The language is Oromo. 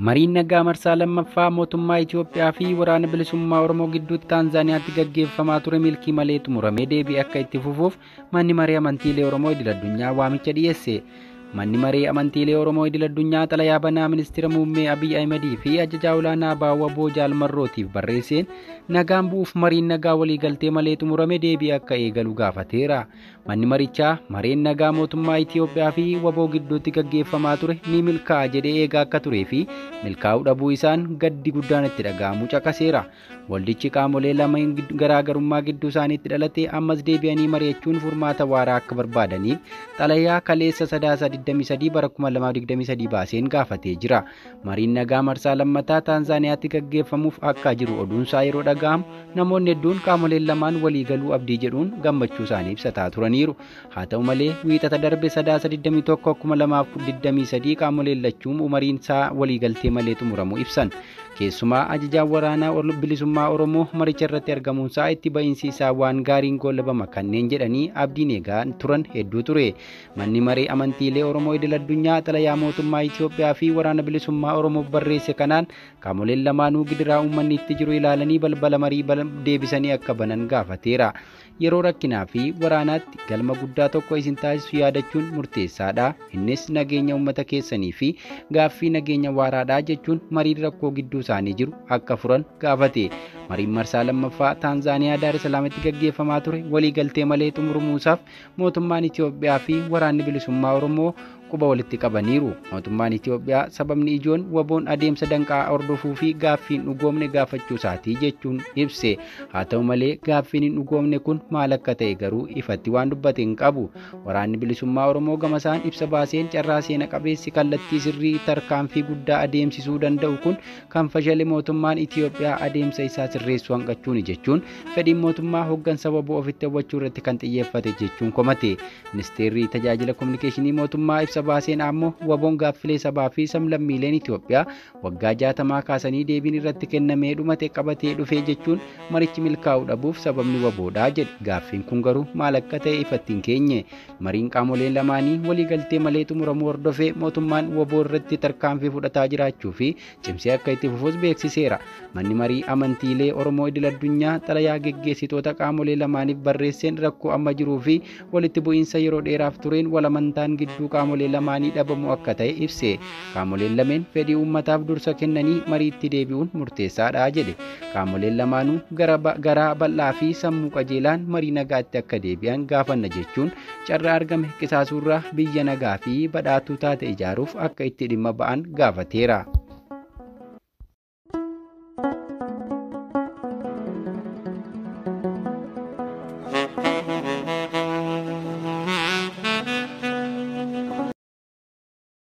Mariin nagaa marsaa lammaffaa mootummaa Itoophiyaa fi waraana bilisummaa Oromoo gidduutti Taanzaaniyaatti gaggeeffamaa ture milkii malee xumuramee deebii akka itti fufuuf manni maree amantiilee Oromoo idil-addunyaa waamicha dhiyeesse. Manni maree amantiilee Oromoo idil-addunyaa xalayaa banaa ministeera muummee Abiy Ahimad fi ajajaa olaanaa Abaawwa Boojaal Marrootiif barreesseen nagaan bu'uuf mariin nagaa waliigaltee malee xumuramee deebii akka eegalu gaafateera. Manni marichaa mareen nagaa mootummaa Itoophiyaa fi waboo gidduutti gaggeeffamaa ture ni milkaa'a jedhee eegaa akka turee fi milkaa'uu dhabuu isaan gaddi guddaan itti dhaga'amu caqaseera. Waldichi qaamolee lama garaagarummaa gidduu isaaniitti dhalate ammas deebi'anii mari'achuun furmaata waaraa akka barbaadaniif xalayaa kaleessa sadaasa 23 bara 2023 baaseen gaafatee jira. Mariin nagaa marsaa lammataa Taanzaaniyaatti gaggeeffamuuf akka jiru oduunsaa yeroo dhaga'amu namoonni hedduun qaamoleen lamaan waliigaluu abdii jedhuun gammachuu isaanii ibsataa turaniiru. Haa ta'u malee wiixata darbe sadaasa 21 2023 qaamoleen lachuu mariin isaa waliigaltee malee xumuramuu ibsan. Keessumaa ajajaan waraanaa bilisummaa Oromoo maricha irratti argamuun isaa itti ba'iinsi isaa waan gaariin goolabama kanneen jedhanii abdiin eegaa turan hedduu ture. Manni maree amantiilee Oromoo idil-addunyaa xalayaa mootummaa Itoophiyaa fi waraana bilisummaa Oromoo barreesse kanaan qaamoleen lamaanuu gidiraa uummanni itti jiru ilaalanii balbala marii deebisanii akka banan gaafateera. Yeroo rakkinaa fi waraanaatti galma guddaa tokko isin taasisu yaadachuun murteessaadha. Innis nageenya uummata keessanii fi gaaffii nageenya waaraadhaa jechuun mariin rakkoo gidduu isaanii jiru akka furan gaafate. Mariin marsaa lammaffaa Taanzaaniyaa Daar es Salaamitti gaggeeffamaa ture waliigaltee malee xumuramuusaaf mootummaan Itoophiyaa fi waraanni bilisummaa Oromoo quba walitti qabaniiru. Mootummaan Itoophiyaa sababni ijoon waboon adeemsa danqaa hordofuu fi gaaffiin dhugoomne gaafachuu isaatii jechuun ibse. Haa ta'u malee gaaffiin hin dhugoomne kun maal akka ta'e garuu ifatti waan dubbate hin qabu. Waraanni bilisummaa Oromoo gama isaan ibsa baaseen carraa seena qabeessi kallattii sirrii tarkaanfii guddaa adeemsisuu danda'u kun kan fashale mootummaan Itoophiyaa adeemsa isaa sirreessuu hanqachuuni jechuun fedhiin mootummaa hooggansa waboo ofitti hawwachuu irratti kan xiyyeeffate jechuun komate. Ministeerri tajaajila kominikeeshinii mootummaa ibsa baaseen ammoo waboon gaaffilee sabaa fi sablammiileen Itoophiyaa waggaa 60 kaasanii deebiin irratti kennamee dhumate qabatee dhufee jechuun marichi milkaa'uu dhabuuf sababni waboodhaa jedhe. Gaaffiin kun garuu maal akka ta'e ifatti hin keenye. Mariin qaamoleen lamaanii waliigaltee malee xumuramuu hordofee mootummaan waboo irratti tarkaanfii fudhataa jiraachuu fi cimsee akka itti fufus beeksiseera. Manni marii amantiilee Oromoo idil-addunyaa xalayaa geggeessitoota qaamolee lamaaniif barreesseen rakkoo amma jiruu fi walitti bu'iinsa yeroo dheeraaf tureen walamantaan gidduu qaamolee lamaanii dhabamu akka ta'e ibse. Qaamoleen lameen fedhii uummataaf dursa kennanii mariitti deebi'uun murteessaadha jedhe. Qaamoleen lamaanuu garaa bal'aa fi sammuu qajeelaan marii nagaatti akka deebi'an gaafanna jechuun carraa argame qisaasuurraa biyya nagaa fi badhaatuu taate ijaaruuf akka itti dhimma ba'an gaafateera.